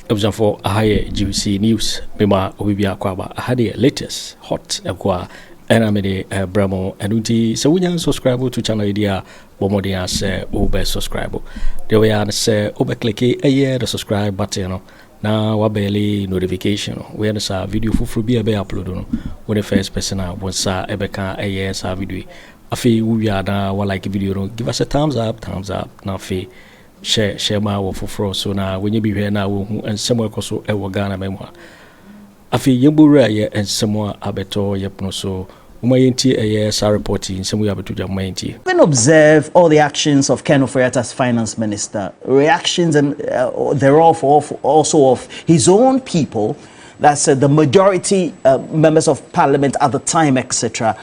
for a higher juicy news. Mema Obibia Kwaba, I had the latest hot aqua and I made a Bramo and Unti. So we can subscribe to channel idea Bomodia say Obe subscribe. There we are say Obe click a year the subscribe button. Now wabeli notification. We are sa video for be a be upload when the first person was sa ebeka a year sa video. Afi we are now like video. Give us a thumbs up. Now fe. Share my work for so now when you be here now and somewhere also a Wagana memoir. I feel Yambura and somewhere abeto yepno so Umayenti a year's reporting some way to Jamainti. When observe all the actions of Ken Ofori Atta's finance minister, reactions and thereof also of his own people, that's the majority members of parliament at the time, etc.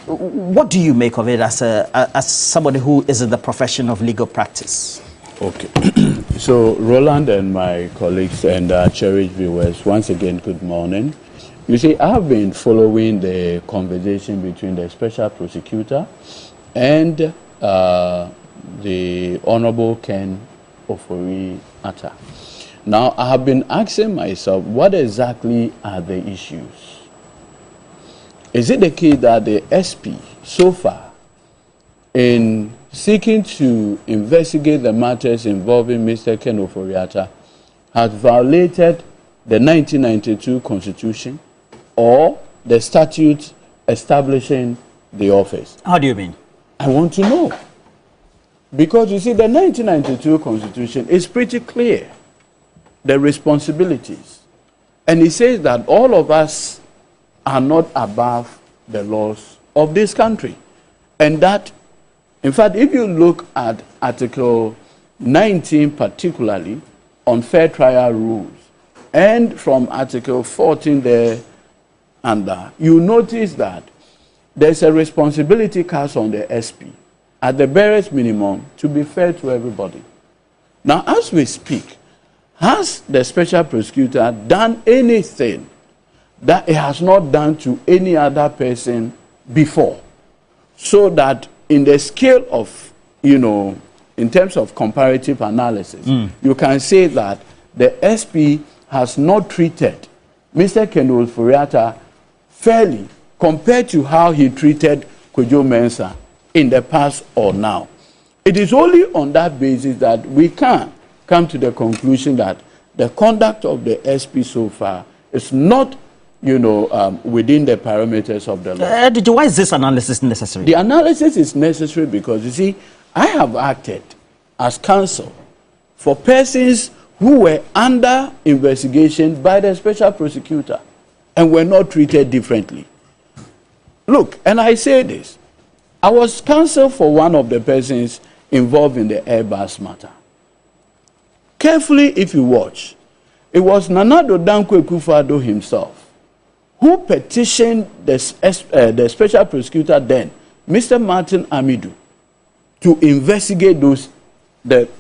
What do you make of it as somebody who is in the profession of legal practice? Okay, so Roland and my colleagues and cherished viewers, once again, good morning. You see, I have been following the conversation between the special prosecutor and the Honorable Ken Ofori Atta. Now, I have been asking myself, what exactly are the issues? Is it the case that the SP, so far, in seeking to investigate the matters involving Mr. Ken Ofori Atta, has violated the 1992 Constitution or the statute establishing the office? How do you mean? I want to know. Because you see, the 1992 Constitution is pretty clear, the responsibilities. And it says that all of us are not above the laws of this country. And that, in fact, if you look at Article 19 particularly on fair trial rules, and from Article 14 there under, you notice that there's a responsibility cast on the SP at the barest minimum to be fair to everybody. Now, as we speak, has the special prosecutor done anything that it has not done to any other person before, so that in the scale of, in terms of comparative analysis, you can say that the SP has not treated Mr. Ken Ofori Atta fairly compared to how he treated Kojo Mensah in the past or now. It is only on that basis that we can come to the conclusion that the conduct of the SP so far is not within the parameters of the law. Why is this analysis necessary? The analysis is necessary because, you see, I have acted as counsel for persons who were under investigation by the special prosecutor and were not treated differently. Look, and I say this, I was counsel for one of the persons involved in the Airbus matter. Carefully, if you watch, it was Nanado Dankwe Akufo Addo himself who petitioned the special prosecutor then, Mr. Martin Amidu, to investigate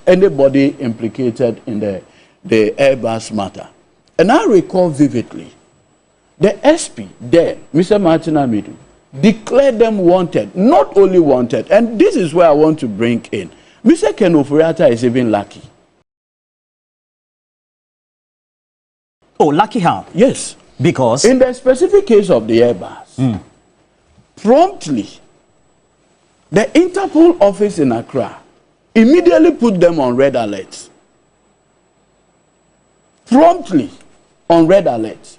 anybody implicated in the Airbus matter. And I recall vividly, the SP then, Mr. Martin Amidu, declared them wanted, not only wanted, and this is where I want to bring in. Mr. Ken Ofori Atta is even lucky. Oh, lucky how? Yes. Because? In the specific case of the Airbus, promptly, the Interpol office in Accra immediately put them on red alert. Promptly on red alert.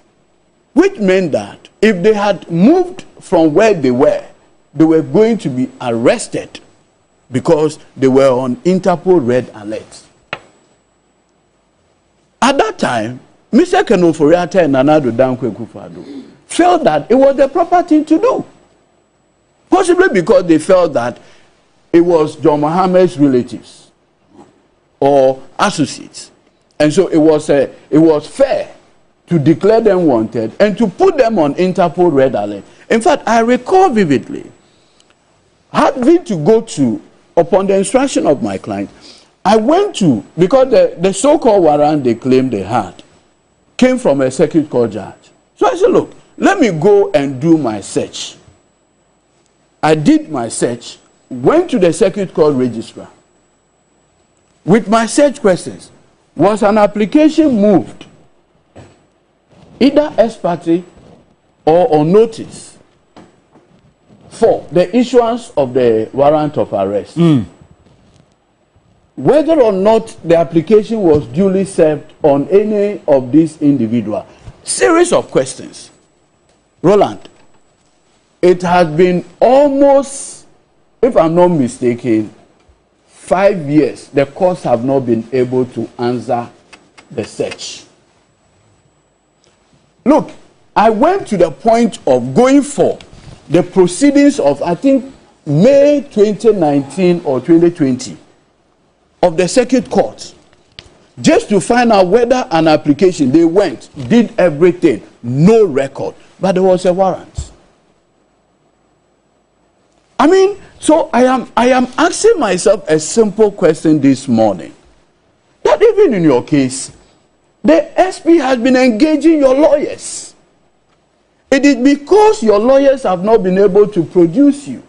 Which meant that if they had moved from where they were going to be arrested because they were on Interpol red alert. At that time, Mr. Ken Ofori Atta and Nanado Dankwe Akufo Addo felt that it was the proper thing to do. Possibly because they felt that it was John Mohammed's relatives or associates. And so it was fair to declare them wanted and to put them on Interpol red alert. In fact, I recall vividly, having to go to, upon the instruction of my client, I went to, because the so-called warrant they claimed they had came from a circuit court judge. So I said, look, let me go and do my search. I did my search, went to the circuit court registrar with my search questions. was an application moved either ex parte or on notice for the issuance of the warrant of arrest. Whether or not the application was duly served on any of these individuals. Series of questions. Roland, it has been almost, if I'm not mistaken, 5 years. The courts have not been able to answer the search. Look, I went to the point of going for the proceedings of, I think, May 2019 or 2020 of the circuit court, just to find out whether an application, they went, did everything, no record, but there was a warrant. I mean, so I am asking myself a simple question this morning, that even in your case, the SP has been engaging your lawyers. It is because your lawyers have not been able to produce you.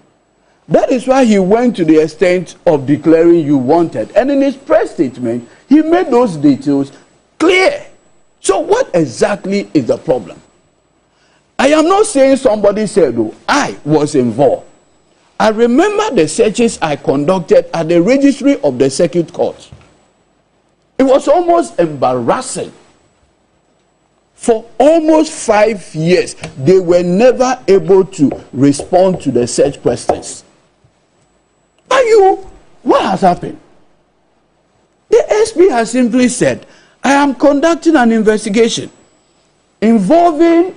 That is why he went to the extent of declaring you wanted. And in his press statement, he made those details clear. So what exactly is the problem? I am not saying somebody said, oh, I was involved. I remember the searches I conducted at the registry of the circuit court. It was almost embarrassing. For almost 5 years, they were never able to respond to the search questions. What has happened? The SP has simply said, I am conducting an investigation involving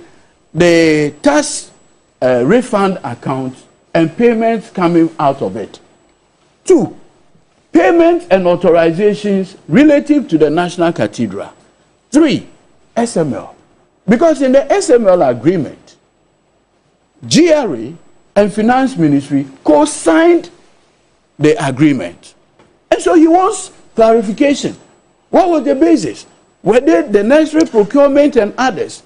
the tax refund account and payments coming out of it. 2, payments and authorizations relative to the National Cathedral. 3, SML. Because in the SML agreement, GRA and Finance Ministry co-signed the agreement. And so he wants clarification. What was the basis? Were they the necessary procurement and others?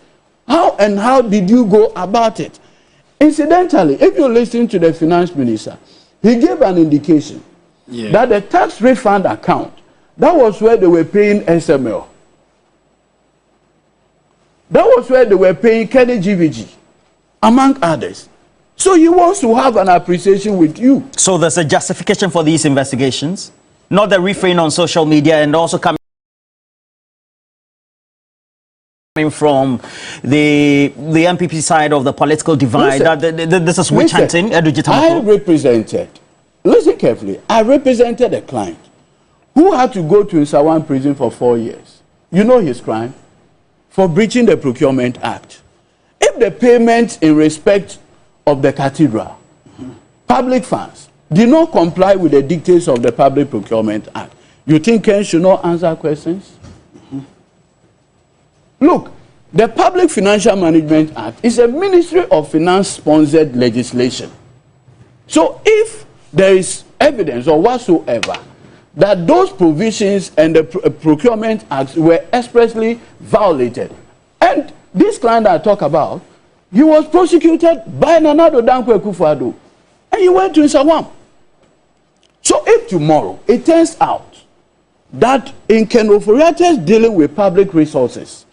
How did you go about it? Incidentally, if you listen to the Finance Minister, he gave an indication that the tax refund account, that was where they were paying SML. That was where they were paying Kennedy, among others. So he wants to have an appreciation with you. So there's a justification for these investigations, not the refrain on social media, and also coming from the MPP side of the political divide. This is witch hunting. I represented, listen carefully, I represented a client who had to go to Nsawan prison for 4 years. You know his crime? For breaching the Procurement Act. If the payments in respect of the cathedral, public funds, did not comply with the dictates of the Public Procurement Act, you think Ken should not answer questions? Look, the Public Financial Management Act is a Ministry of Finance sponsored legislation. So if there is evidence or whatsoever that those provisions and the Procurement Acts were expressly violated, and this client I talk about, he was prosecuted by Nanado Dankwa Akufo Addo, and he went to Nsawam. So if tomorrow it turns out that in Ofori Atta dealing with public resources,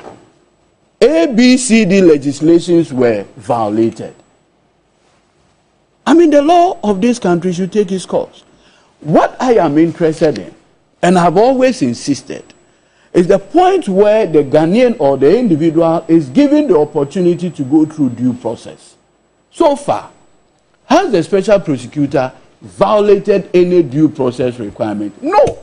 ABCD legislations were violated, I mean, the law of this country should take its course. What I am interested in, and have always insisted, is the point where the Ghanaian or the individual is given the opportunity to go through due process. So far, has the special prosecutor violated any due process requirement? No.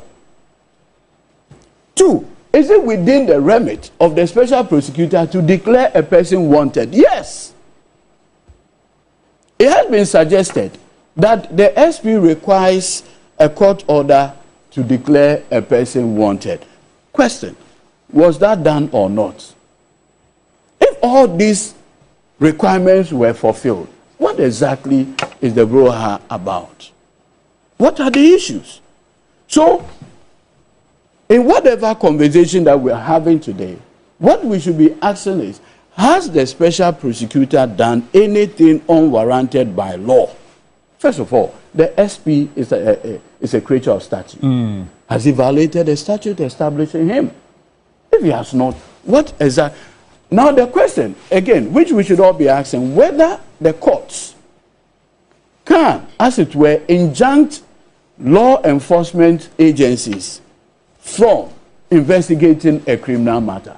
2, is it within the remit of the special prosecutor to declare a person wanted? Yes. It has been suggested that the SP requires a court order to declare a person wanted. Question, was that done or not? If all these requirements were fulfilled, what exactly is the brouhaha about? What are the issues? So, in whatever conversation that we are having today, what we should be asking is, has the special prosecutor done anything unwarranted by law? First of all, the SP is a creature of statute. Has he violated the statute establishing him? If he has not, what is that? Now the question, again, which we should all be asking, whether the courts can, as it were, injunct law enforcement agencies from investigating a criminal matter.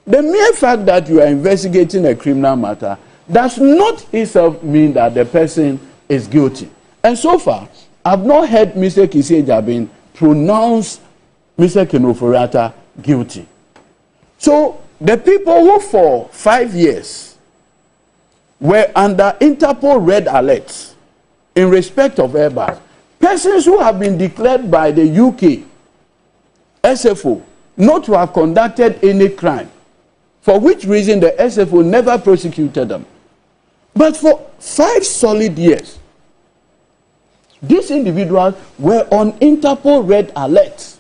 The mere fact that you are investigating a criminal matter does not itself mean that the person is guilty. And so far, I've not heard Mr. Kennedy Agyapong pronounce Mr. Ofori Atta guilty. So the people who for 5 years were under Interpol red alerts in respect of airbags, persons who have been declared by the UK SFO not to have conducted any crime, for which reason the SFO never prosecuted them. But for 5 solid years, these individuals were on Interpol red alert.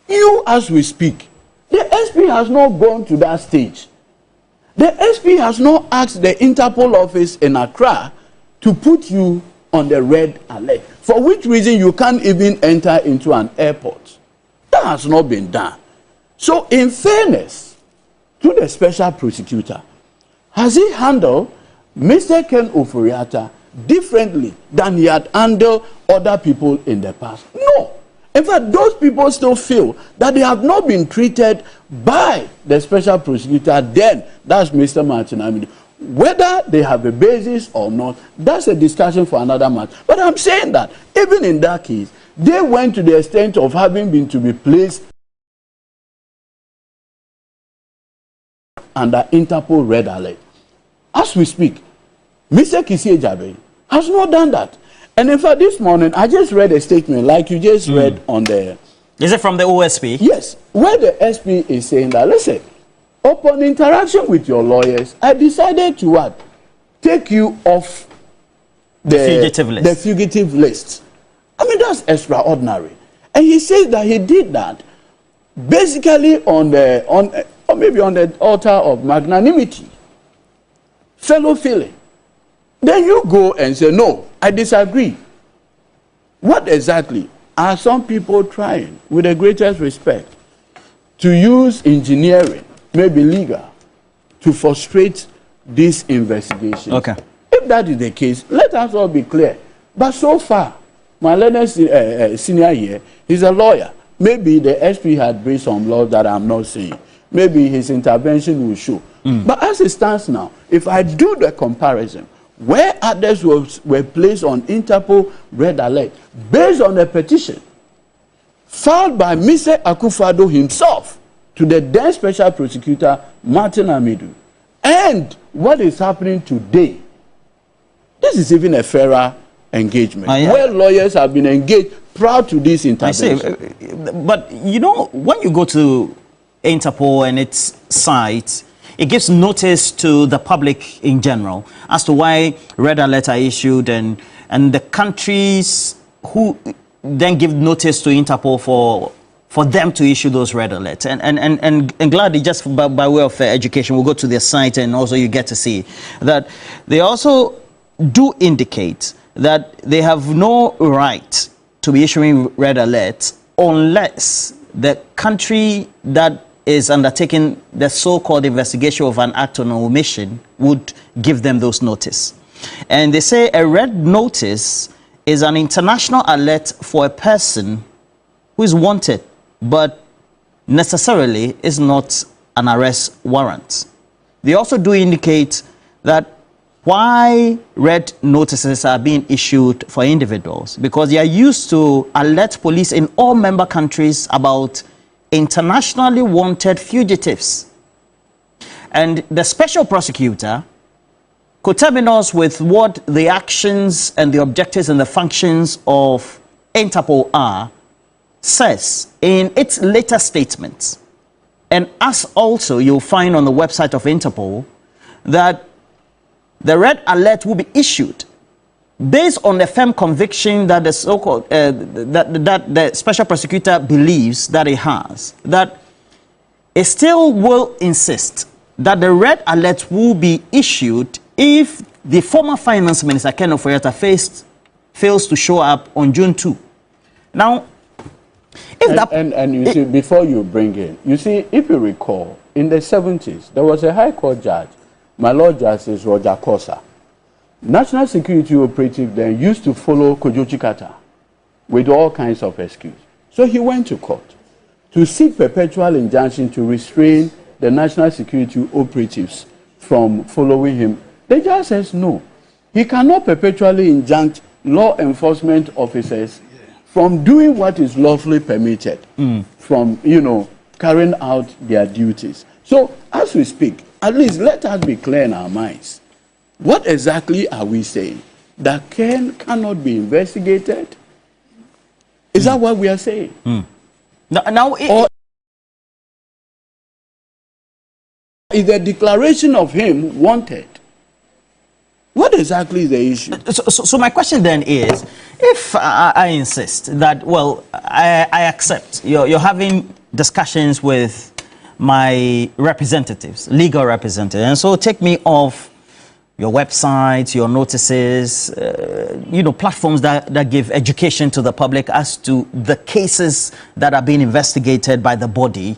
You, as we speak, the SP has not gone to that stage. The SP has not asked the Interpol office in Accra to put you on the red alert, for which reason you can't even enter into an airport. That has not been done. So, in fairness to the special prosecutor, has he handled Mr. Ken Ofori Atta differently than he had handled other people in the past? No. In fact, those people still feel that they have not been treated by the special prosecutor then. That's Mr. Martin. Whether they have a basis or not, that's a discussion for another matter. But I'm saying that even in that case, they went to the extent of having been to be placed under Interpol red alert. As we speak, Mr. Kennedy Agyapong has not done that. And in fact, this morning, I just read a statement like you just read on the... Is it from the OSP? Yes, where the SP is saying that, listen, upon interaction with your lawyers, I decided to what? Take you off the fugitive list. The fugitive list. I mean, that's extraordinary. And he says that he did that basically on the altar of magnanimity, fellow feeling. Then you go and say, no, I disagree. What exactly are some people trying, with the greatest respect, to use engineering, maybe legal, to frustrate this investigation? Okay. If that is the case, let us all be clear. But so far, my learned senior here, he's a lawyer. Maybe the SP had based some laws that I'm not saying. Maybe his intervention will show. But as it stands now, if I do the comparison, where others were placed on Interpol red alert based on a petition filed by Mr. Akufo Addo himself to the then special prosecutor Martin Amidu, and what is happening today, this is even a fairer engagement, where lawyers have been engaged prior to this intervention. But you know, when you go to Interpol and its site, it gives notice to the public in general as to why red alert are issued, and the countries who then give notice to Interpol for them to issue those red alerts. And gladly, just by way of education, we'll go to their site and also you get to see that they also do indicate that they have no right to be issuing red alerts unless the country that is undertaking the so-called investigation of an act on omission would give them those notice. And they say a red notice is an international alert for a person who is wanted, but necessarily is not an arrest warrant. They also do indicate that why red notices are being issued for individuals, because they are used to alert police in all member countries about internationally wanted fugitives. And the special prosecutor, coterminous with what the actions and the objectives and the functions of Interpol are, says in its latest statements, and as also you'll find on the website of Interpol, that the red alert will be issued based on the firm conviction that the so-called that the special prosecutor believes that it has, that it still will insist that the red alert will be issued if the former finance minister Ken Ofori Atta fails to show up on June 2. Now, And you see, before you bring in, you see, if you recall, in the 70s, there was a High Court judge, my Lord Justice Roger Kosa. National Security Operative then used to follow Kojo Kyeremanteng with all kinds of excuses. So he went to court to seek perpetual injunction to restrain the National Security Operatives from following him. The judge says no. He cannot perpetually injunct law enforcement officers from doing what is lawfully permitted, from, carrying out their duties. So, as we speak, at least let us be clear in our minds. What exactly are we saying? That Ken cannot be investigated? Is that what we are saying? Or is the declaration of him wanted? What exactly is the issue? So my question then is, if I insist that, well, I accept you're having discussions with my representatives, legal representatives, and so take me off your website, your notices, platforms that give education to the public as to the cases that are being investigated by the body,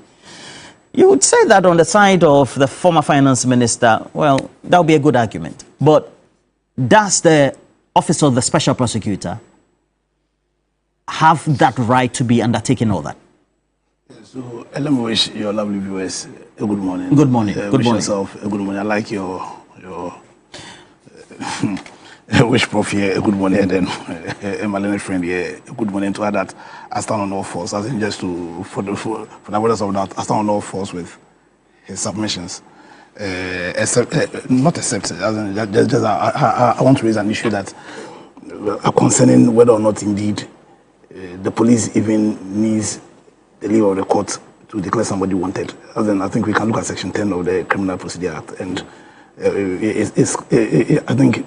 you would say that on the side of the former finance minister, well, that would be a good argument. But does the office of the special prosecutor have that right to be undertaking all that? So let me wish your lovely viewers a good morning. Good morning. Good morning. Yourself a good morning. I like your wish Prof here a good morning, and then my little friend here a good morning. To add that, I stand on all fours. I think just for the avoidance of that, I stand on all fours with his submissions. Not accept. I want to raise an issue that concerning whether or not indeed the police even needs the leave of the court to declare somebody wanted. I think we can look at Section 10 of the Criminal Procedure Act, and I think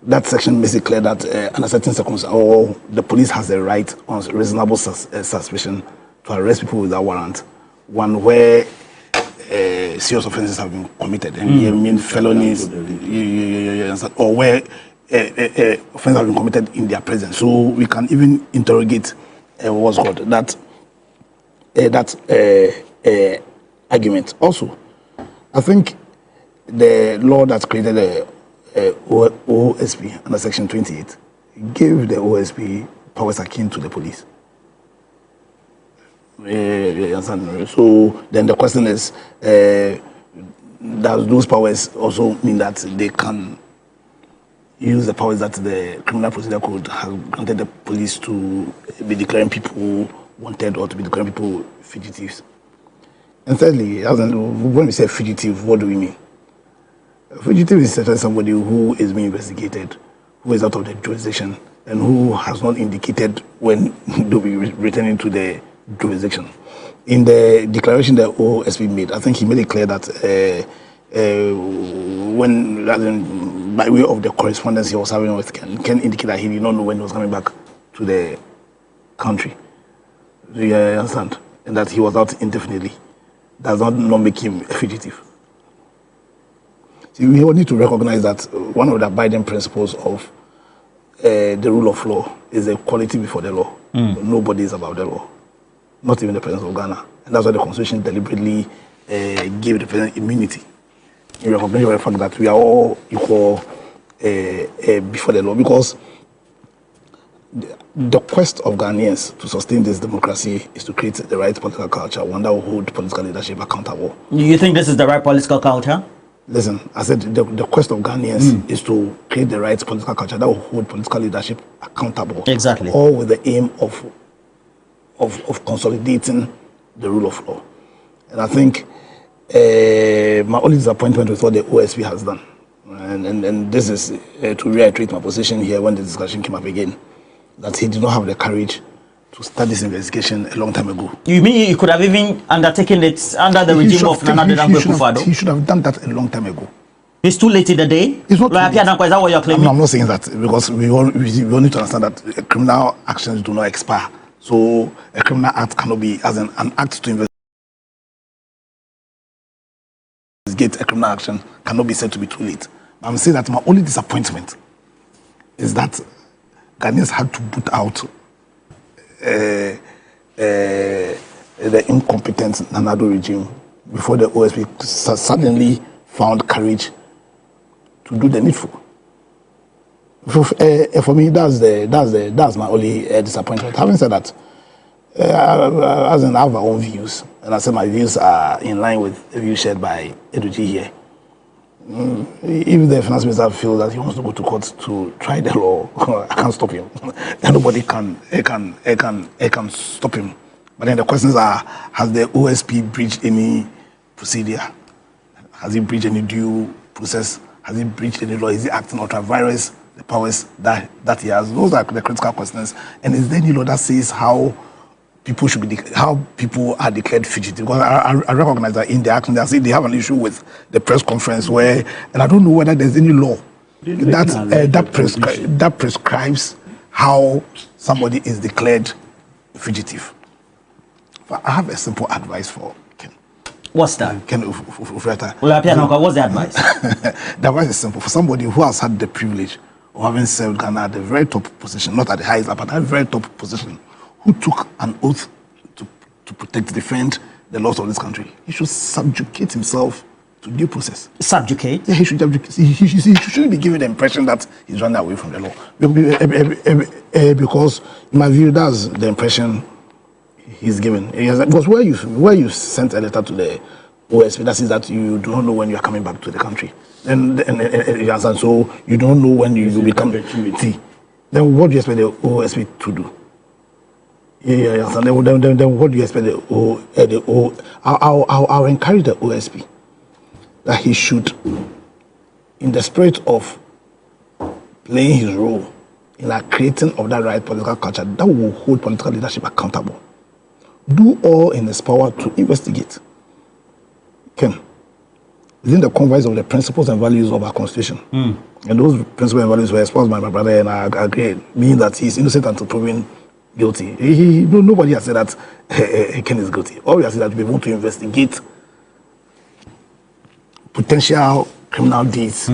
that section makes it clear that under certain circumstances, the police has the right on reasonable suspicion to arrest people without warrant. One where serious offences have been committed, and I mean felonies, or where offences have been committed in their presence. So we can even interrogate what's called that argument. Also, I think the law that created the OSP under Section 28 gave the OSP powers akin to the police. So then the question is, does those powers also mean that they can use the powers that the Criminal Procedure Code has granted the police to be declaring people wanted or to be declaring people fugitives? And thirdly, when we say fugitive, what do we mean? A fugitive is essentially somebody who is being investigated, who is out of the jurisdiction, and who has not indicated when they'll be returning to the jurisdiction. In the declaration that OSP made, I think he made it clear that by way of the correspondence he was having with Ken indicate that he did not know when he was coming back to the country. Do you understand? And that he was out indefinitely. Does not make him a fugitive. See, we all need to recognize that one of the abiding principles of the rule of law is equality before the law. Nobody is above the law, not even the president of Ghana. And that's why the Constitution deliberately gave the president immunity. In recognition of the fact that we are all equal before the law, because the quest of Ghanaians to sustain this democracy is to create the right political culture, one that will hold political leadership accountable. You think this is the right political culture? Listen, I said the quest of Ghanaians is to create the right political culture that will hold political leadership accountable. Exactly. All with the aim of consolidating the rule of law. And I think my only disappointment with what the OSP has done, and this is to reiterate my position here when the discussion came up again, that he did not have the courage to start this investigation a long time ago. You mean he could have even undertaken it under the regime of Nana Akufo Addo? He should have done that a long time ago. It's too late in the day? It's not too late. Is that what you're claiming? I'm not saying that, because we all need to understand that criminal actions do not expire. So a criminal act cannot be as an act to investigate a criminal action cannot be said to be too late. I'm saying that my only disappointment is that Ghanaians had to put out the incompetent Nanado regime before the OSP suddenly found courage to do the needful. For me, that's my only disappointment. Having said that, as in I have my own views, and I say my views are in line with the views shared by Eduji here. If the finance minister feels that he wants to go to court to try the law, I can't stop him. Nobody can stop him. But then the questions are: has the OSP breached any procedure? Has he breached any due process? Has he breached any law? Is he acting ultra-virus? The powers that he has? Those are the critical questions. And is there any law that says how people should be how people are declared fugitive? Because I recognize that in the action they have an issue with the press conference where, and I don't know whether there's any law that prescribes how somebody is declared fugitive. But I have a simple advice for Ken. What's that? Ken Ofori Atta. What's the advice? The advice is simple. For somebody who has had the privilege of having served Ghana at the very top position, not at the highest, but at the very top position, who took an oath to protect, defend the laws of this country, he should subjugate himself to due process. Subjugate? Yeah, he shouldn't be given the impression that he's running away from the law. Because, in my view, that's the impression he's given. Because where you sent a letter to the OSP, that is that you do not know when you are coming back to the country. And so you don't know when you will become the committee. Then what do you expect the OSP to do? Yeah. And then what do you expect I'll encourage the OSP that he should, in the spirit of playing his role in the creating of that right political culture that will hold political leadership accountable, do all in his power to investigate. Ken, within the confines of the principles and values of our constitution, and those principles and values were espoused by my brother, and I agree, meaning that he's innocent until proven guilty. Nobody has said that Ken is guilty. All we have said that we want to investigate potential criminal deeds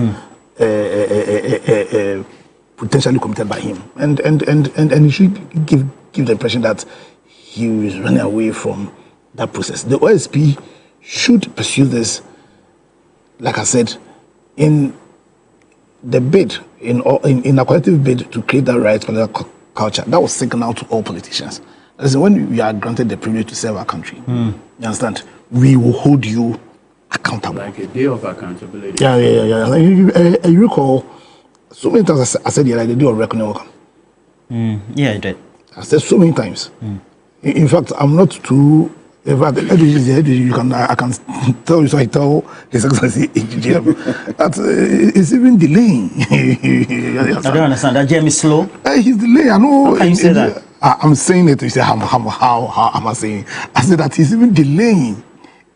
potentially committed by him, and he should give the impression that he is running away from that process. The OSP should pursue this, like I said, in the bid, in a collective bid to create that right political culture that was signal to all politicians. As when we are granted the privilege to serve our country, you understand, we will hold you accountable. Like a day of accountability. Yeah. You recall, so many times I said, like the day of reckoning will come. Yeah, I did. I said so many times. In fact, I'm not too. In fact, I can tell you, so I tell His Excellency that it's even delaying. I don't understand. That Jeremy is slow. He's delaying. I know. How can you say that? I'm saying it. You say how am I saying? I said that he's even delaying.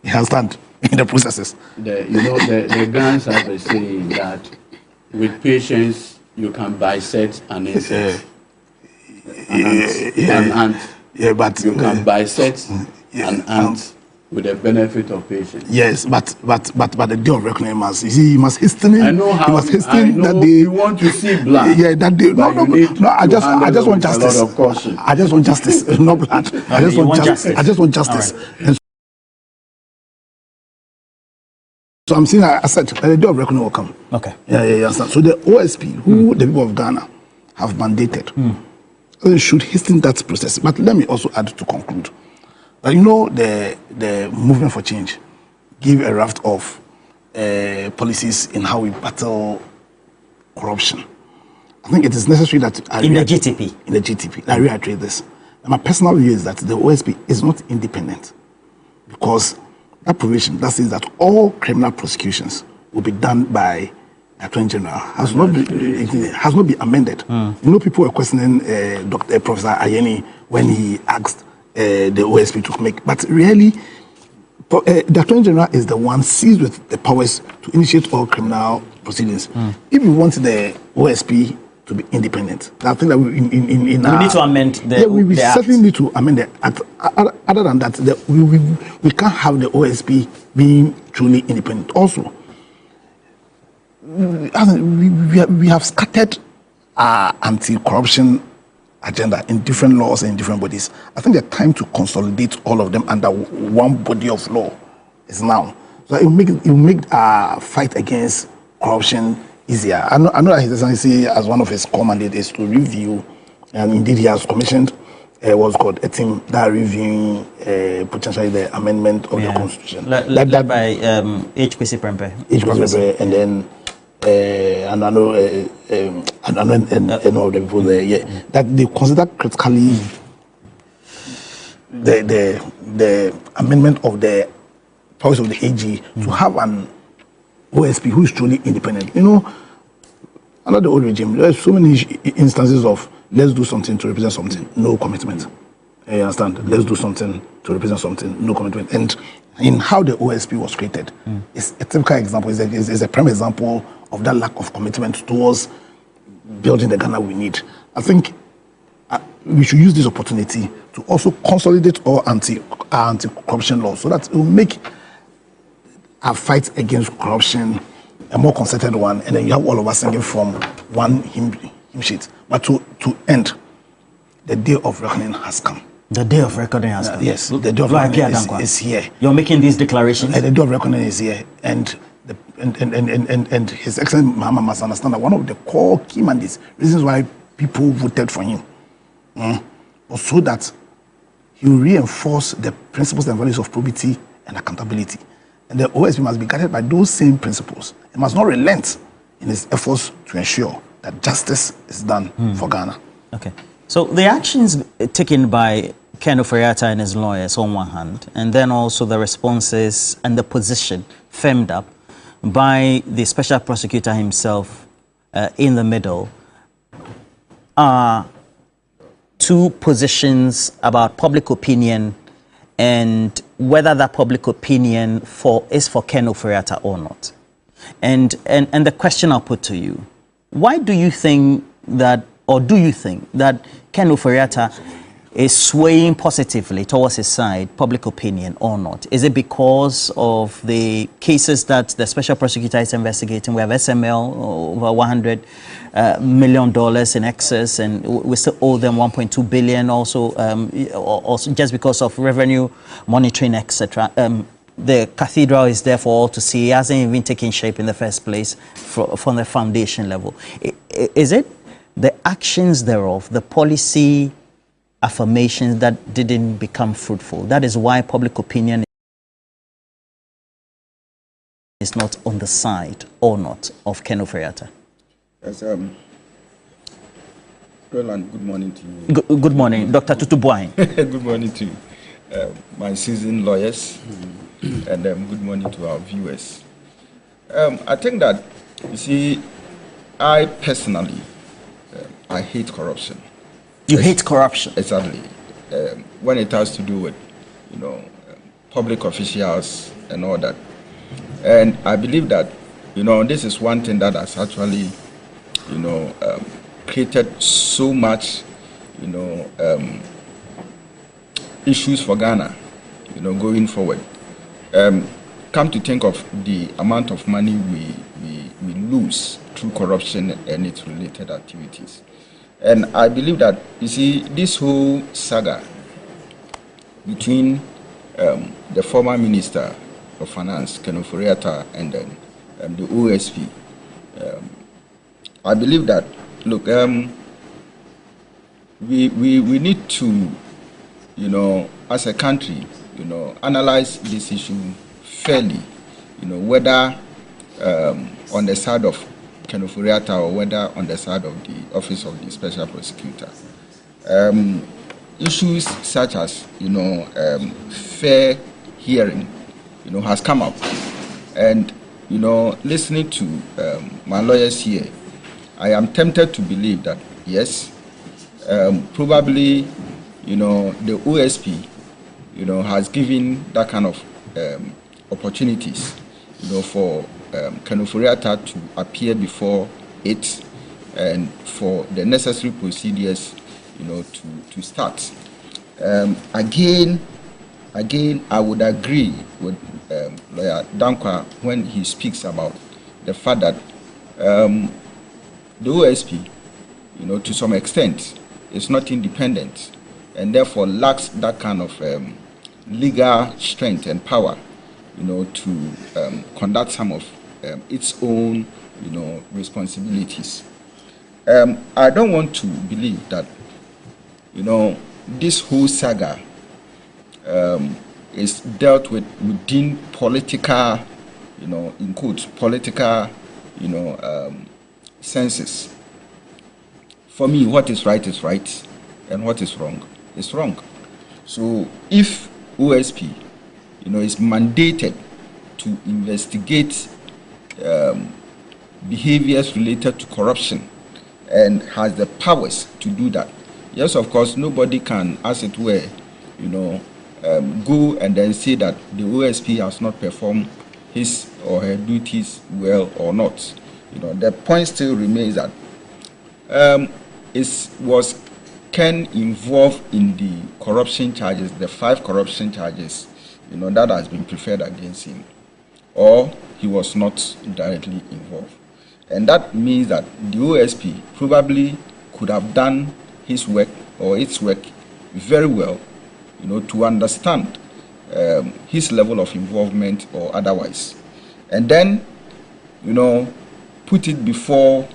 You understand? In the processes. The Ghanaians have a saying that with patience you can bisect an insect. An ant. Yeah, but you can bisect an ant with the benefit of patience. Yes, but the day of reckoning must. You see, he must hasten. I know how. He must hasten that day. You want to see blood. Yeah, that day. No. I just want justice. A lot of caution. I just want justice, not blood. I just want justice. Right. So I'm saying, I said, the day of reckoning will come. Okay. Yeah. So the OSP, who the people of Ghana have mandated, should hasten that process. But let me also add to conclude that the movement for change give a raft of policies in how we battle corruption. I think it is necessary that in the GTP. I reiterate this. And my personal view is that the OSP is not independent, because that provision that says that all criminal prosecutions will be done by the Attorney General has not been amended. People were questioning Professor Ayeni when he asked the OSP to make, but really, the Attorney General is the one seized with the powers to initiate all criminal proceedings. If we want the OSP to be independent, I think that we need to amend the we the certainly need to amend the act. Other than that, we can't have the OSP being truly independent. Also, we have scattered our anti-corruption agenda in different laws and in different bodies. I think the time to consolidate all of them under one body of law is now. So it will make fight against corruption easier. I know that His Excellency, as one of his core mandates, is to review, and indeed he has commissioned what's called a team that reviewing potentially the amendment of the constitution. Led by H. Kwesi Prempeh. And then and I know and all the people there, that they consider critically the amendment of the powers of the AG to have an OSP who is truly independent. You know, under the old regime, there are so many instances of let's do something to represent something, no commitment. You understand? Let's do something to represent something, no commitment. And in how the OSP was created, it's a typical example, is a prime example of that lack of commitment towards building the Ghana we need. I think we should use this opportunity to also consolidate our anti-corruption laws so that it will make our fight against corruption a more concerted one, and then you have all of us singing from one hymn sheet. But to end, the day of reckoning has come. The day of reckoning has come. Yes, the day of reckoning is here. You're making these declarations? The day of reckoning is here. And His Excellency Mahama must understand that one of the core key mandates, reasons why people voted for him, was so that he will reinforce the principles and values of probity and accountability. And the OSP must be guided by those same principles. It must not relent in its efforts to ensure that justice is done for Ghana. Okay. So the actions taken by Ken Ofori Atta and his lawyers on one hand, and then also the responses and the position firmed up by the special prosecutor himself in the middle, are two positions about public opinion and whether that public opinion is for Ken Ofori Atta or not. And the question I'll put to you, why do you think that, or do you think that Ken Ofori Atta is swaying positively towards his side, public opinion or not? Is it because of the cases that the special prosecutor is investigating? We have SML, over $100 million in excess, and we still owe them 1.2 billion also just because of revenue monitoring, etc. The cathedral is there for all to see. It hasn't even taken shape in the first place from the foundation level. Is it the actions thereof, the policy affirmations that didn't become fruitful? That is why public opinion is not on the side or not of Ken Ofori Atta. Yes, Roland, good morning to you. Good morning, Dr. Tutu Boahen. Good morning to my seasoned lawyers, and good morning to our viewers. I think that, you see, I personally, I hate corruption. You hate corruption? Exactly. When it has to do with, public officials and all that. And I believe that, this is one thing that has actually, created so much, issues for Ghana, going forward. Come to think of the amount of money we lose through corruption and its related activities. And I believe that, you see, this whole saga between the former Minister of Finance, Ken Ofori Atta, and then the OSP, I believe that, look, we need to, as a country, analyze this issue fairly, whether on the side of Ken Ofori Atta or whether on the side of the Office of the Special Prosecutor. Issues such as, fair hearing, has come up. And, listening to my lawyers here, I am tempted to believe that, yes, probably, the OSP, has given that kind of opportunities, for Ken Ofori Atta to appear before it and for the necessary procedures, to start. Again, I would agree with Lawyer Dankwa when he speaks about the fact that the OSP, to some extent, is not independent and therefore lacks that kind of legal strength and power, to conduct some of its own, responsibilities. I don't want to believe that, this whole saga is dealt with within political, in quotes, political, senses. For me, what is right, and what is wrong is wrong. So if OSP, is mandated to investigate behaviors related to corruption and has the powers to do that, yes, of course, nobody can, as it were, go and then say that the OSP has not performed his or her duties well or not. The point still remains that was Ken involved in the corruption charges, the 5 corruption charges, that has been preferred against him, or he was not directly involved. And that means that the OSP probably could have done his work or its work very well, to understand his level of involvement or otherwise. And then, put it before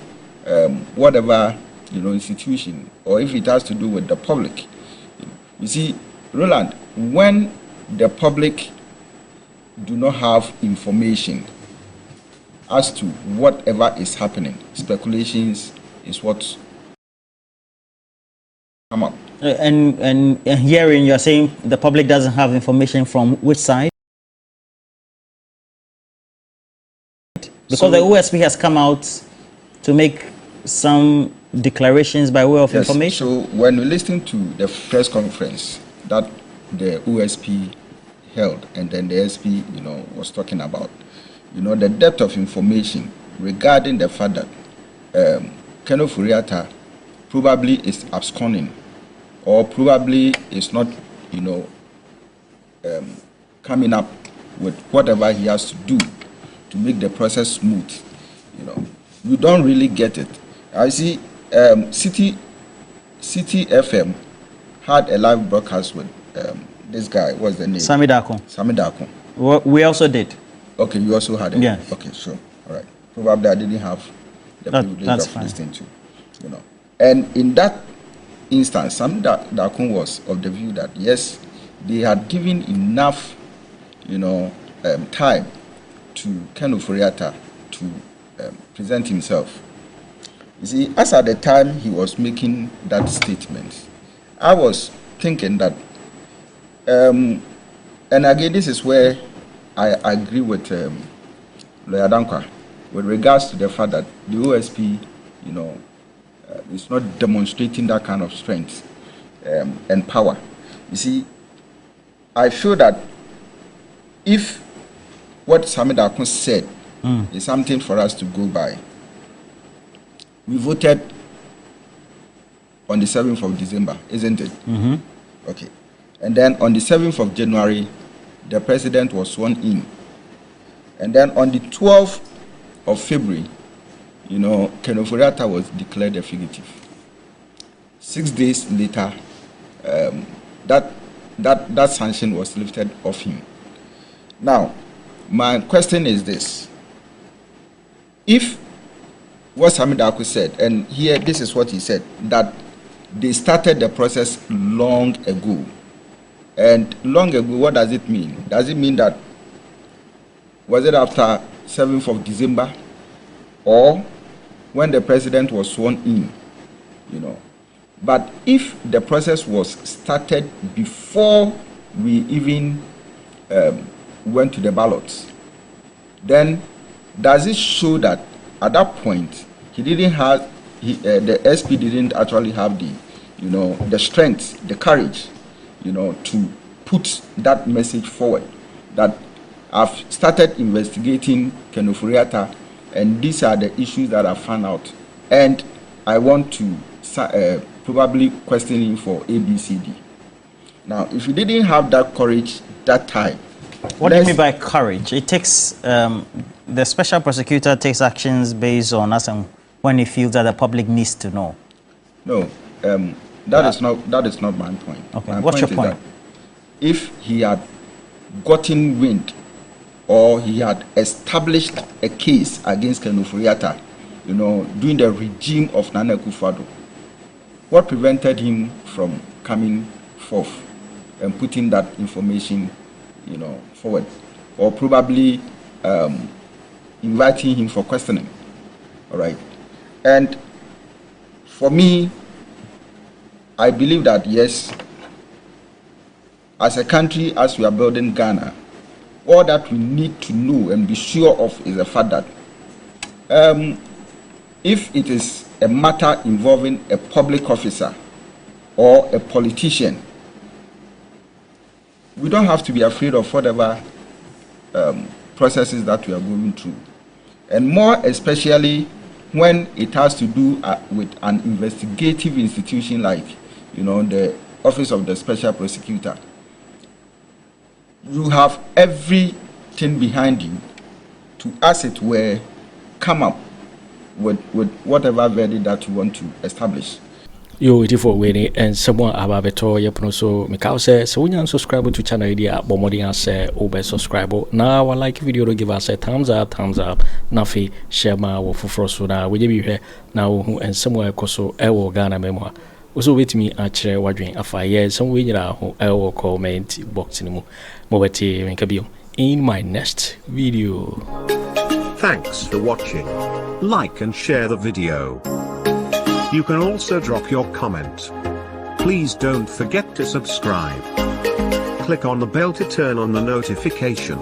whatever, institution, or if it has to do with the public. You see, Roland, when the public do not have information as to whatever is happening, speculations is what come up. And hearing you're saying the public doesn't have information from which side? Because the OSP has come out to make some declarations by way of information. So when we listen to the press conference that the OSP held, and then the SP, was talking about, the depth of information regarding the fact that Ofori Atta probably is absconding, or probably is not, coming up with whatever he has to do to make the process smooth. We don't really get it. I see City FM had a live broadcast with this guy. What's the name? Sami Darko. We also did. Okay, you also had it? Yeah. Okay, sure. All right. Probably I didn't have the privilege of fine. listening to, And in that instance, Sami Darko was of the view that, yes, they had given enough, time to Ofori Atta to present himself. You see, as at the time he was making that statement, I was thinking that, and again, this is where I agree with Lawyer Dankwa with regards to the fact that the OSP, is not demonstrating that kind of strength and power. You see, I feel that if what Sami Darko said is something for us to go by, we voted on the 7th of December, isn't it? Mm-hmm. Okay. And then on the 7th of January, the president was sworn in. And then on the 12th of February, Ofori Atta was declared a fugitive. 6 days later, that sanction was lifted off him. Now, my question is this. If what Sami Darko said, and here this is what he said, that they started the process long ago. And long ago, what does it mean? Does it mean that, was it after 7th of December, or when the president was sworn in, But if the process was started before we even went to the ballots, then does it show that at that point he didn't have, the SP didn't actually have the, the strength, the courage, to put that message forward, that I've started investigating Ofori Atta, and these are the issues that I found out, and I want to probably question him for ABCD. Now, if you didn't have that courage that time, what do you mean by courage? It takes the special prosecutor takes actions based on us and when he feels that the public needs to know. No, That is not my point. Okay. My What's your is point? that if he had gotten wind or he had established a case against Ofori Atta, during the regime of Nana Akufo Addo, what prevented him from coming forth and putting that information, forward, or probably inviting him for questioning? All right. And for me, I believe that yes, as a country, as we are building Ghana, all that we need to know and be sure of is the fact that if it is a matter involving a public officer or a politician, we don't have to be afraid of whatever processes that we are going through. And more especially when it has to do with an investigative institution like, the Office of the Special Prosecutor. You have everything behind you to, as it were, come up with whatever verdict that you want to establish. Yo, it for winning and someone about Yepono so Mikao says so when you subscribe to channel idea Bomodian say over subscribe. Now I like video to give us a thumbs up, Nafi, share my wo fufro na we be here now and somewhere koso ewo Ghana memoir. Also wait me otchere wadwen afa ye some way nyira ho ewo comment box ni mu. Mobeti menkabio in my next video. Thanks for watching. Like and share the video. You can also drop your comment. Please don't forget to subscribe. Click on the bell to turn on the notification.